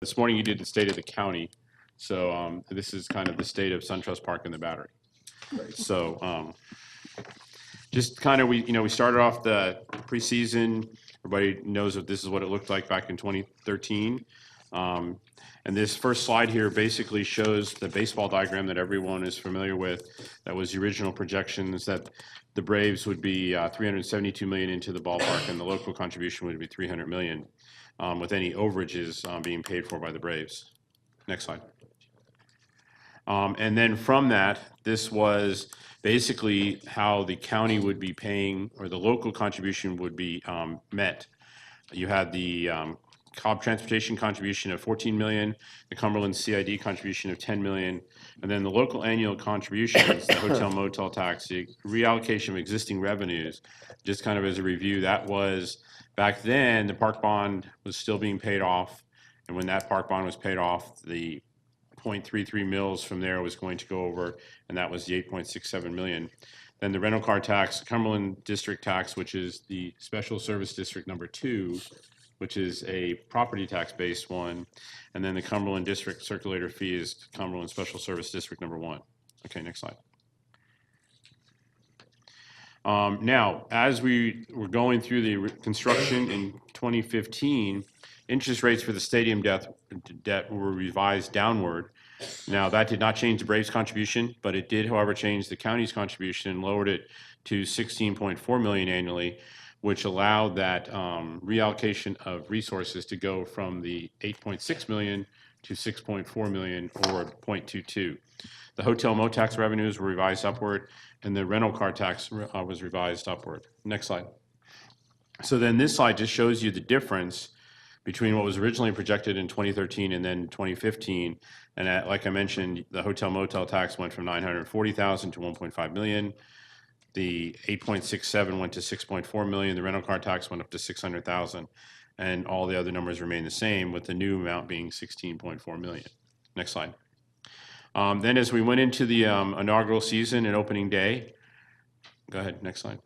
This morning you did the state of the county. So this is kind of the state of SunTrust Park and the Battery. So just kind of, we started off the preseason. Everybody knows that this is what it looked like back in 2013. And this first slide here basically shows the baseball diagram that everyone is familiar with. That was the original projections that the Braves would be 372 million into the ballpark, and the local contribution would be 300 million, with any overages being paid for by the Braves. Next slide. And then from that, this was basically how the county would be paying, or the local contribution would be met. You had the Cobb Transportation contribution of 14 million, the Cumberland CID contribution of 10 million, and then the local annual contributions, the hotel motel tax, the reallocation of existing revenues. Just kind of as a review, that was back then the park bond was still being paid off, and when that park bond was paid off, the 0.33 mils from there was going to go over, and that was the 8.67 million. Then the rental car tax, Cumberland District tax, which is the Special Service District number 2, which is a property tax based one, and then the Cumberland District circulator fee is Cumberland Special Service District number 1. Okay, next slide. Now, as we were going through the construction in 2015, interest rates for the stadium debt were revised downward. Now, that did not change the Braves' contribution, but it did, however, change the county's contribution and lowered it to 16.4 million annually, which allowed that reallocation of resources to go from the 8.6 million to 6.4 million, or 0.22. The hotel motel tax revenues were revised upward, and the rental car tax was revised upward. Next slide. So then this slide just shows you the difference between what was originally projected in 2013 and then 2015. And like I mentioned, the hotel motel tax went from 940,000 to 1.5 million. The 8.67 went to 6.4 million. The rental car tax went up to 600,000, and all the other numbers remain the same, with the new amount being 16.4 million. Next slide. Then as we went into the inaugural season and opening day, go ahead, next slide.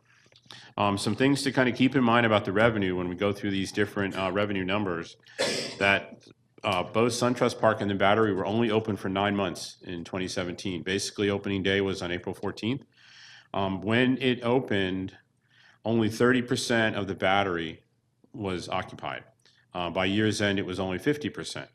Some things to kind of keep in mind about the revenue when we go through these different revenue numbers, that both SunTrust Park and the Battery were only open for 9 months in 2017. Basically, opening day was on April 14th. When it opened, only 30% of the Battery was occupied. By year's end, it was only 50%.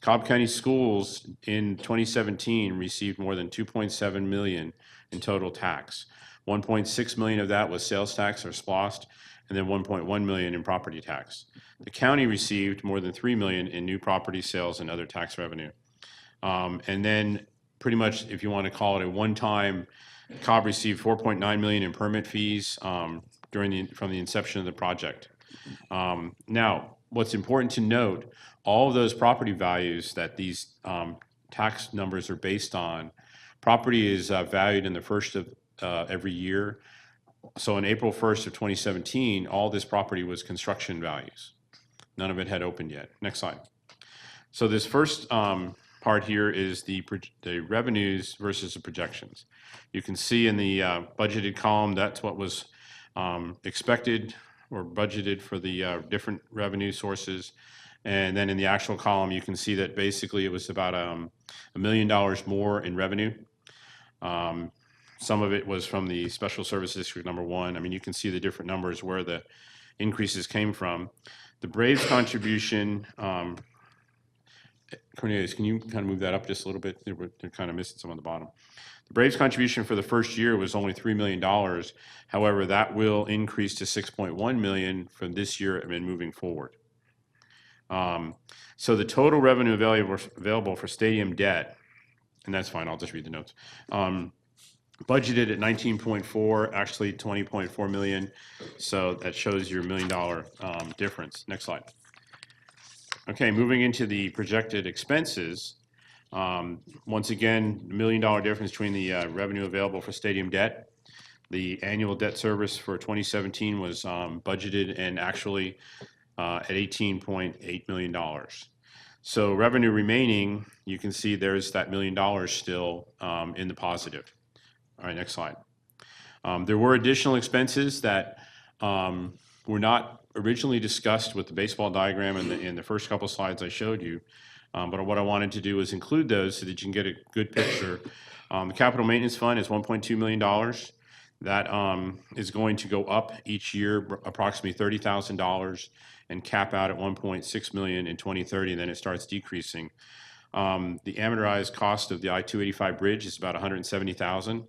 Cobb County Schools in 2017 received more than 2.7 million in total tax. 1.6 million of that was sales tax or SPLOST, and then 1.1 million in property tax. The county received more than 3 million in new property sales and other tax revenue. And then pretty much, if you want to call it a one-time, Cobb received 4.9 million in permit fees from the inception of the project. Now, what's important to note, all of those property values that these tax numbers are based on, property is valued in the first of every year. So on April 1st of 2017, all this property was construction values. None of it had opened yet. Next slide. So this first part here is the revenues versus the projections. You can see in the budgeted column, that's what was expected or budgeted for the different revenue sources. And then in the actual column, you can see that basically it was about $1 million more in revenue. Some of it was from the Special Service District number 1. I mean, you can see the different numbers where the increases came from. The Braves contribution, Cornelius, can you kind of move that up just a little bit? They're kind of missing some on the bottom. The Braves contribution for the first year was only $3 million. However, that will increase to 6.1 million from this year and moving forward. So the total revenue available for stadium debt, and that's fine, I'll just read the notes. Budgeted at 19.4, actually 20.4 million. So that shows your $1 million difference. Next slide. Okay, moving into the projected expenses. Once again, $1 million difference between the revenue available for stadium debt. The annual debt service for 2017 was budgeted and actually at $18.8 million. So revenue remaining, you can see there's that $1 million still in the positive. All right, next slide. There were additional expenses that were not originally discussed with the baseball diagram in the first couple slides I showed you. But what I wanted to do is include those so that you can get a good picture. The capital maintenance fund is $1.2 million. That is going to go up each year approximately $30,000 and cap out at 1.6 million in 2030, and then it starts decreasing. The amortized cost of the I-285 bridge is about $170,000.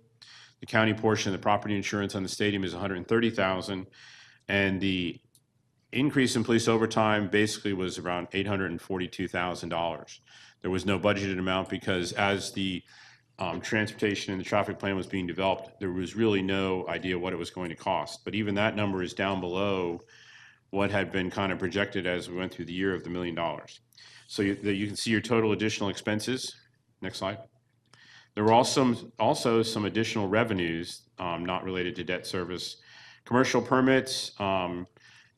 The county portion of the property insurance on the stadium is $130,000, and the increase in police overtime basically was around $842,000. There was no budgeted amount because as the transportation and the traffic plan was being developed, there was really no idea what it was going to cost. But even that number is down below what had been kind of projected as we went through the year of the $1 million. So you can see your total additional expenses. Next slide. There were also some additional revenues not related to debt service. Commercial permits,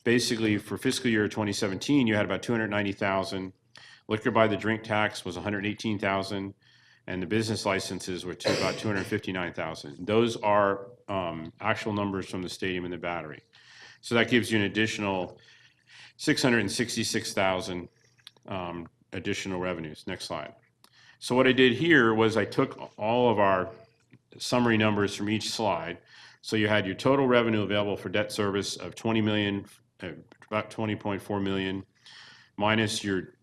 basically for fiscal year 2017, you had about 290,000. Liquor by the drink tax was 118,000, and the business licenses were to about 259,000. Those are actual numbers from the stadium and the battery. So that gives you an additional 666,000 additional revenues. Next slide. So what I did here was I took all of our summary numbers from each slide. So you had your total revenue available for debt service of 20 million, about 20.4 million, minus your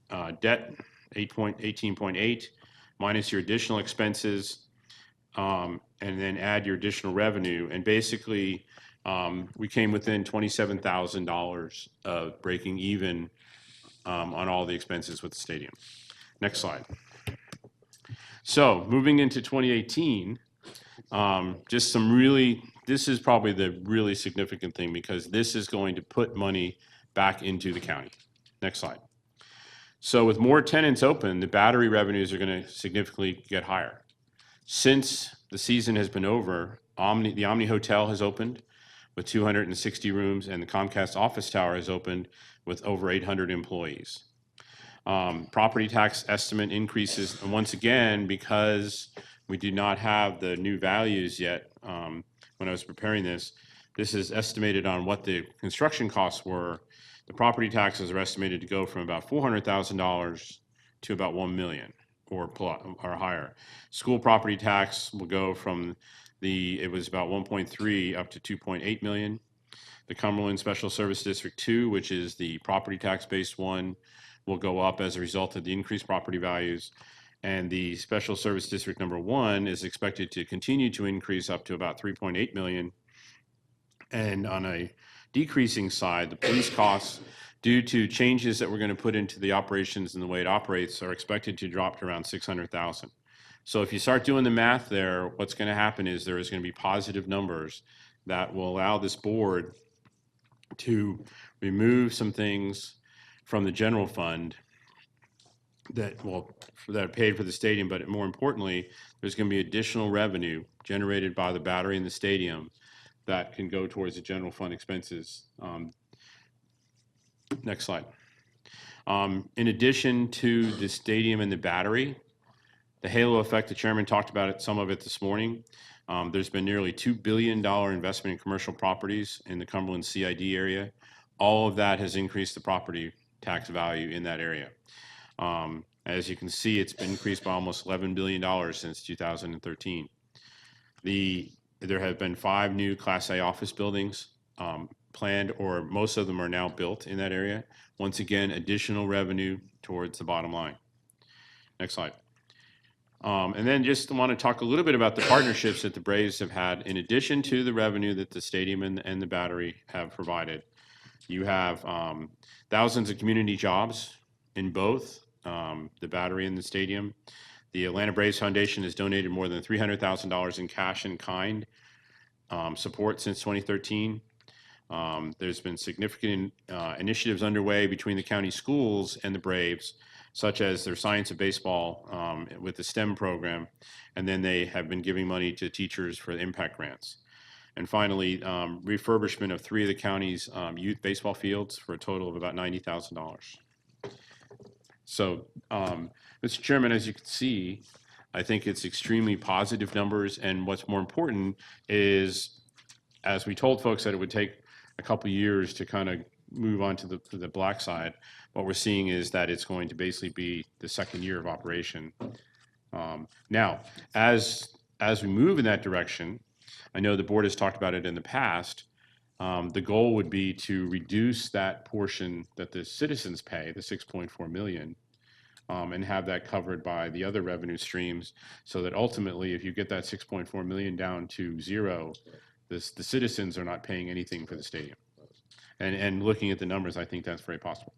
debt, 18.8, minus your additional expenses, and then add your additional revenue. And basically, we came within $27,000 of breaking even on all the expenses with the stadium. Next slide. So moving into 2018, just some really, this is probably the really significant thing because this is going to put money back into the county. Next slide. So with more tenants open, the battery revenues are going to significantly get higher. Since the season has been over, the Omni Hotel has opened with 260 rooms, and the Comcast office tower has opened with over 800 employees. Property tax estimate increases, and once again, because we do not have the new values yet, when I was preparing this is estimated on what the construction costs were. The property taxes are estimated to go from about $400,000 to about $1 million or higher. School property tax will go from it was about 1.3 up to 2.8 million. The Cumberland Special Service District 2, which is the property tax based one, will go up as a result of the increased property values. And the Special Service District number 1 is expected to continue to increase up to about 3.8 million. And on a decreasing side, the police costs, due to changes that we're going to put into the operations and the way it operates, are expected to drop to around 600,000. So if you start doing the math there, what's going to happen is there is going to be positive numbers that will allow this board to remove some things from the general fund that are paid for the stadium, but more importantly, there's going to be additional revenue generated by the battery in the stadium that can go towards the general fund expenses. Next slide. In addition to the stadium and the battery, the halo effect, the chairman talked about it, some of it this morning. There's been nearly $2 billion investment in commercial properties in the Cumberland CID area. All of that has increased the property tax value in that area. As you can see, it's been increased by almost $11 billion since 2013. There have been 5 new Class A office buildings planned, or most of them are now built in that area. Once again, additional revenue towards the bottom line. Next slide. And then just want to talk a little bit about the partnerships that the Braves have had. In addition to the revenue that the stadium and the battery have provided, you have thousands of community jobs in both the battery and the stadium. The Atlanta Braves Foundation has donated more than $300,000 in cash and kind support since 2013. There's been significant initiatives underway between the county schools and the Braves, such as their Science of Baseball with the STEM program, and then they have been giving money to teachers for impact grants. And finally, refurbishment of 3 of the county's youth baseball fields for a total of about $90,000. So, Mr. Chairman, as you can see, I think it's extremely positive numbers, and what's more important is, as we told folks that it would take a couple years to kind of move on to the black side. What we're seeing is that it's going to basically be the second year of operation. Now, as we move in that direction, I know the board has talked about it in the past. The goal would be to reduce that portion that the citizens pay, the 6.4 million, and have that covered by the other revenue streams, so that ultimately, if you get that 6.4 million down to zero, the citizens are not paying anything for the stadium. And looking at the numbers, I think that's very possible.